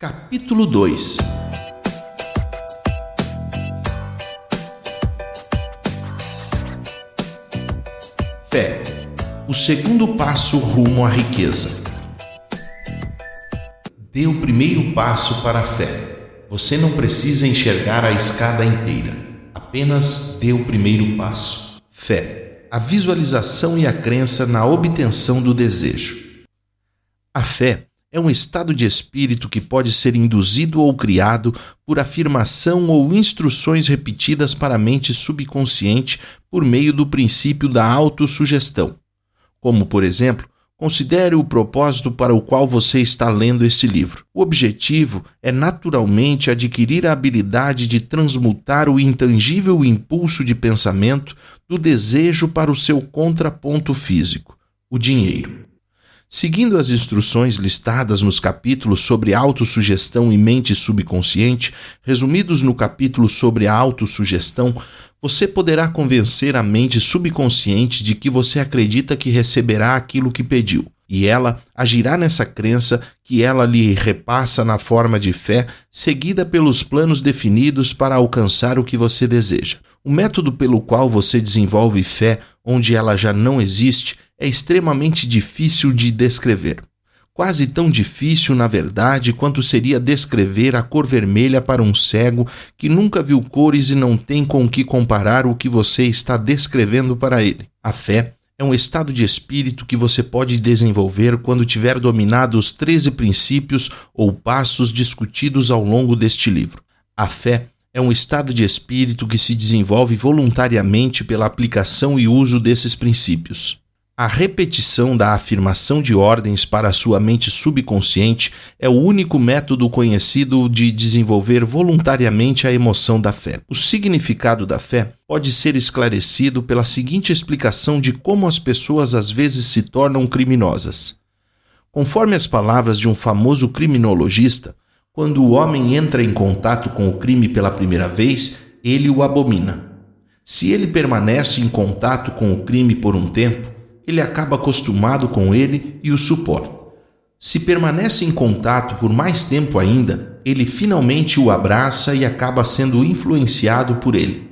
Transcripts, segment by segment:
Capítulo 2. Fé, o segundo passo rumo à riqueza. Dê o primeiro passo para a fé. Você não precisa enxergar a escada inteira. Apenas dê o primeiro passo. Fé, a visualização e a crença na obtenção do desejo. A fé é um estado de espírito que pode ser induzido ou criado por afirmação ou instruções repetidas para a mente subconsciente por meio do princípio da autossugestão. Como, por exemplo, considere o propósito para o qual você está lendo este livro. O objetivo é naturalmente adquirir a habilidade de transmutar o intangível impulso de pensamento do desejo para o seu contraponto físico, o dinheiro. Seguindo as instruções listadas nos capítulos sobre autossugestão e mente subconsciente, resumidos no capítulo sobre a autossugestão, você poderá convencer a mente subconsciente de que você acredita que receberá aquilo que pediu, e ela agirá nessa crença que ela lhe repassa na forma de fé, seguida pelos planos definidos para alcançar o que você deseja. O método pelo qual você desenvolve fé onde ela já não existe é extremamente difícil de descrever. Quase tão difícil, na verdade, quanto seria descrever a cor vermelha para um cego que nunca viu cores e não tem com que comparar o que você está descrevendo para ele. A fé é um estado de espírito que você pode desenvolver quando tiver dominado os 13 princípios ou passos discutidos ao longo deste livro. A fé é um estado de espírito que se desenvolve voluntariamente pela aplicação e uso desses princípios. A repetição da afirmação de ordens para a sua mente subconsciente é o único método conhecido de desenvolver voluntariamente a emoção da fé. O significado da fé pode ser esclarecido pela seguinte explicação de como as pessoas às vezes se tornam criminosas. Conforme as palavras de um famoso criminologista, quando o homem entra em contato com o crime pela primeira vez, ele o abomina. Se ele permanece em contato com o crime por um tempo, ele acaba acostumado com ele e o suporta. Se permanece em contato por mais tempo ainda, ele finalmente o abraça e acaba sendo influenciado por ele.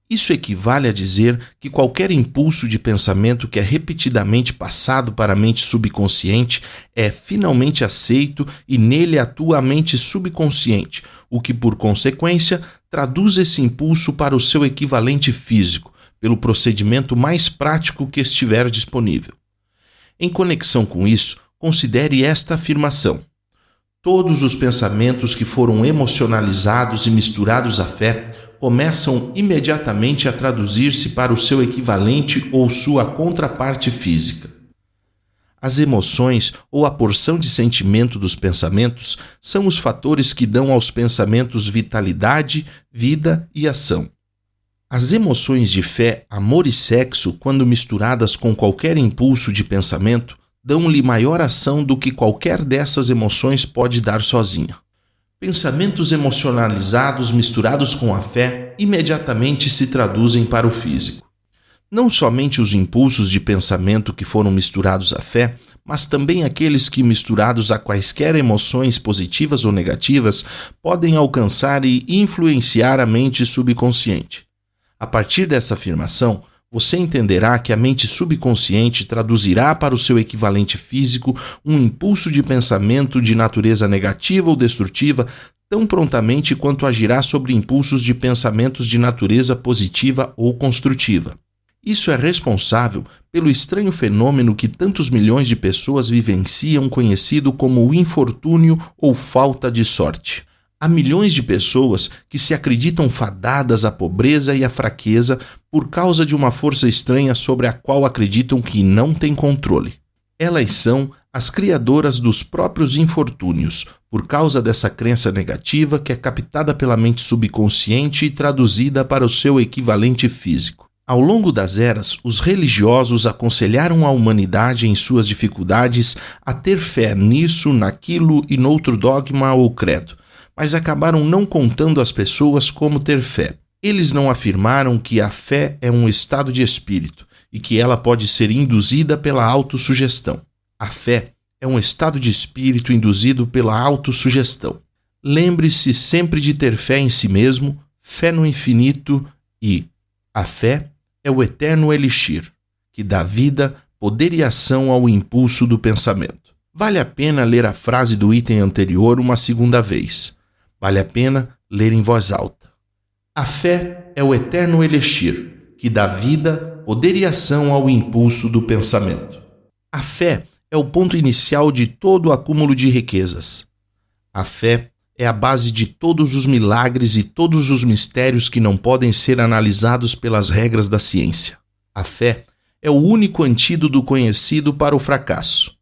Isso equivale a dizer que qualquer impulso de pensamento que é repetidamente passado para a mente subconsciente é finalmente aceito e nele atua a mente subconsciente, o que, por consequência, traduz esse impulso para o seu equivalente físico, pelo procedimento mais prático que estiver disponível. Em conexão com isso, considere esta afirmação: todos os pensamentos que foram emocionalizados e misturados à fé começam imediatamente a traduzir-se para o seu equivalente ou sua contraparte física. As emoções ou a porção de sentimento dos pensamentos são os fatores que dão aos pensamentos vitalidade, vida e ação. As emoções de fé, amor e sexo, quando misturadas com qualquer impulso de pensamento, dão-lhe maior ação do que qualquer dessas emoções pode dar sozinha. Pensamentos emocionalizados misturados com a fé imediatamente se traduzem para o físico. Não somente os impulsos de pensamento que foram misturados à fé, mas também aqueles que, misturados a quaisquer emoções positivas ou negativas, podem alcançar e influenciar a mente subconsciente. A partir dessa afirmação, você entenderá que a mente subconsciente traduzirá para o seu equivalente físico um impulso de pensamento de natureza negativa ou destrutiva tão prontamente quanto agirá sobre impulsos de pensamentos de natureza positiva ou construtiva. Isso é responsável pelo estranho fenômeno que tantos milhões de pessoas vivenciam, conhecido como o infortúnio ou falta de sorte. Há milhões de pessoas que se acreditam fadadas à pobreza e à fraqueza por causa de uma força estranha sobre a qual acreditam que não têm controle. Elas são as criadoras dos próprios infortúnios, por causa dessa crença negativa que é captada pela mente subconsciente e traduzida para o seu equivalente físico. Ao longo das eras, os religiosos aconselharam a humanidade em suas dificuldades a ter fé nisso, naquilo e noutro dogma ou credo, mas acabaram não contando às pessoas como ter fé. Eles não afirmaram que a fé é um estado de espírito e que ela pode ser induzida pela autossugestão. A fé é um estado de espírito induzido pela autossugestão. Lembre-se sempre de ter fé em si mesmo, fé no infinito e a fé é o eterno elixir, que dá vida, poder e ação ao impulso do pensamento. Vale a pena ler a frase do item anterior uma segunda vez. Vale a pena ler em voz alta. A fé é o eterno elixir, que dá vida, poder e ação ao impulso do pensamento. A fé é o ponto inicial de todo o acúmulo de riquezas. A fé é a base de todos os milagres e todos os mistérios que não podem ser analisados pelas regras da ciência. A fé é o único antídoto conhecido para o fracasso.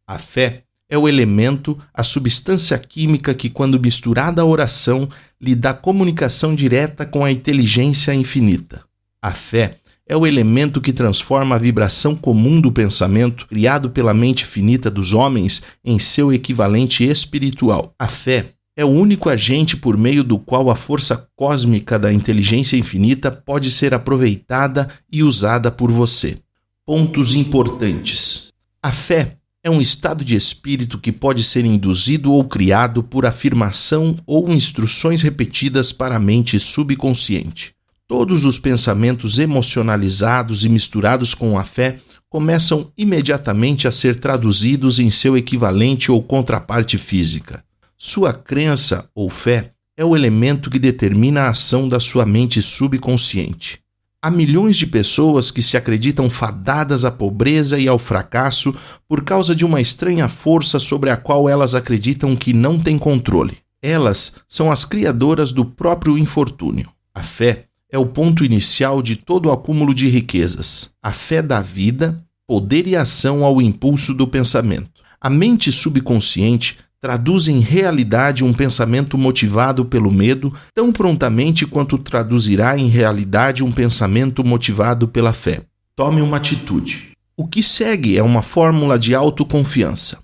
A fé é o elemento, a substância química que, quando misturada à oração, lhe dá comunicação direta com a inteligência infinita. A fé é o elemento que transforma a vibração comum do pensamento, criado pela mente finita dos homens, em seu equivalente espiritual. A fé é o único agente por meio do qual a força cósmica da inteligência infinita pode ser aproveitada e usada por você. Pontos importantes. A fé é um estado de espírito que pode ser induzido ou criado por afirmação ou instruções repetidas para a mente subconsciente. Todos os pensamentos emocionalizados e misturados com a fé começam imediatamente a ser traduzidos em seu equivalente ou contraparte física. Sua crença ou fé é o elemento que determina a ação da sua mente subconsciente. Há milhões de pessoas que se acreditam fadadas à pobreza e ao fracasso por causa de uma estranha força sobre a qual elas acreditam que não têm controle. Elas são as criadoras do próprio infortúnio. A fé é o ponto inicial de todo o acúmulo de riquezas. A fé dá vida, poder e ação ao impulso do pensamento. A mente subconsciente traduz em realidade um pensamento motivado pelo medo tão prontamente quanto traduzirá em realidade um pensamento motivado pela fé. Tome uma atitude. O que segue é uma fórmula de autoconfiança.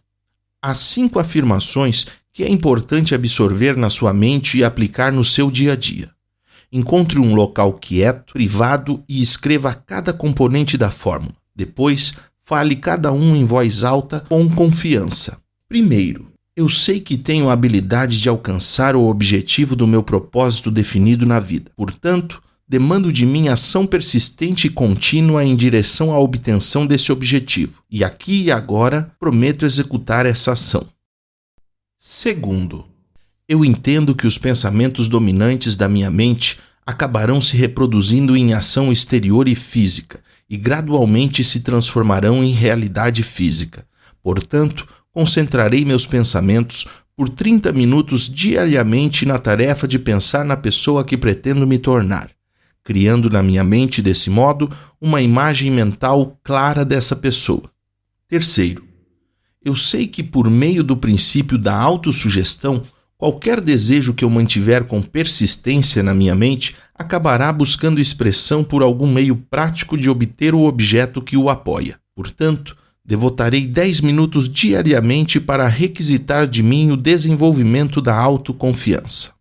Há 5 afirmações que é importante absorver na sua mente e aplicar no seu dia a dia. Encontre um local quieto, privado e escreva cada componente da fórmula. Depois, fale cada um em voz alta com confiança. Primeiro, eu sei que tenho a habilidade de alcançar o objetivo do meu propósito definido na vida. Portanto, demando de mim ação persistente e contínua em direção à obtenção desse objetivo. E aqui e agora, prometo executar essa ação. Segundo, eu entendo que os pensamentos dominantes da minha mente acabarão se reproduzindo em ação exterior e física, e gradualmente se transformarão em realidade física. Portanto, concentrarei meus pensamentos por 30 minutos diariamente na tarefa de pensar na pessoa que pretendo me tornar, criando na minha mente, desse modo, uma imagem mental clara dessa pessoa. Terceiro, eu sei que por meio do princípio da autossugestão, qualquer desejo que eu mantiver com persistência na minha mente acabará buscando expressão por algum meio prático de obter o objeto que o apoia. Portanto, devotarei 10 minutos diariamente para requisitar de mim o desenvolvimento da autoconfiança.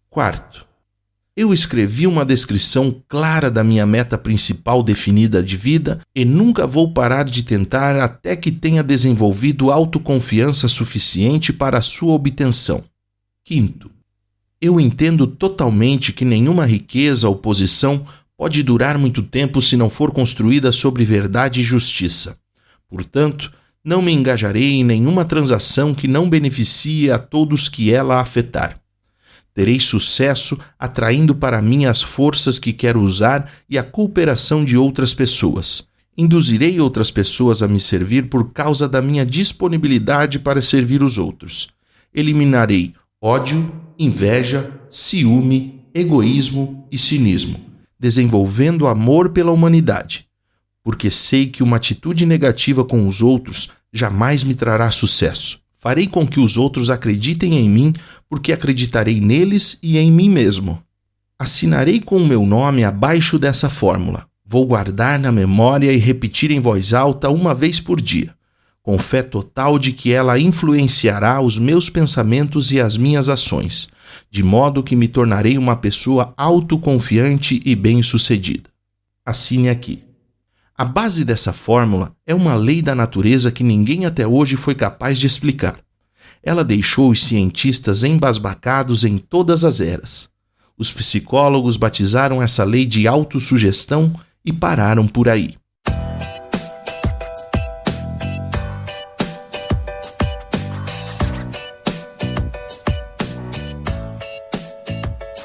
Quarto, eu escrevi uma descrição clara da minha meta principal definida de vida e nunca vou parar de tentar até que tenha desenvolvido autoconfiança suficiente para a sua obtenção. Quinto, eu entendo totalmente que nenhuma riqueza ou posição pode durar muito tempo se não for construída sobre verdade e justiça. Portanto, não me engajarei em nenhuma transação que não beneficie a todos que ela afetar. Terei sucesso atraindo para mim as forças que quero usar e a cooperação de outras pessoas. Induzirei outras pessoas a me servir por causa da minha disponibilidade para servir os outros. Eliminarei ódio, inveja, ciúme, egoísmo e cinismo, desenvolvendo amor pela humanidade. Porque sei que uma atitude negativa com os outros jamais me trará sucesso. Farei com que os outros acreditem em mim, porque acreditarei neles e em mim mesmo. Assinarei com o meu nome abaixo dessa fórmula. Vou guardar na memória e repetir em voz alta uma vez por dia, com fé total de que ela influenciará os meus pensamentos e as minhas ações, de modo que me tornarei uma pessoa autoconfiante e bem-sucedida. Assine aqui. A base dessa fórmula é uma lei da natureza que ninguém até hoje foi capaz de explicar. Ela deixou os cientistas embasbacados em todas as eras. Os psicólogos batizaram essa lei de autossugestão e pararam por aí.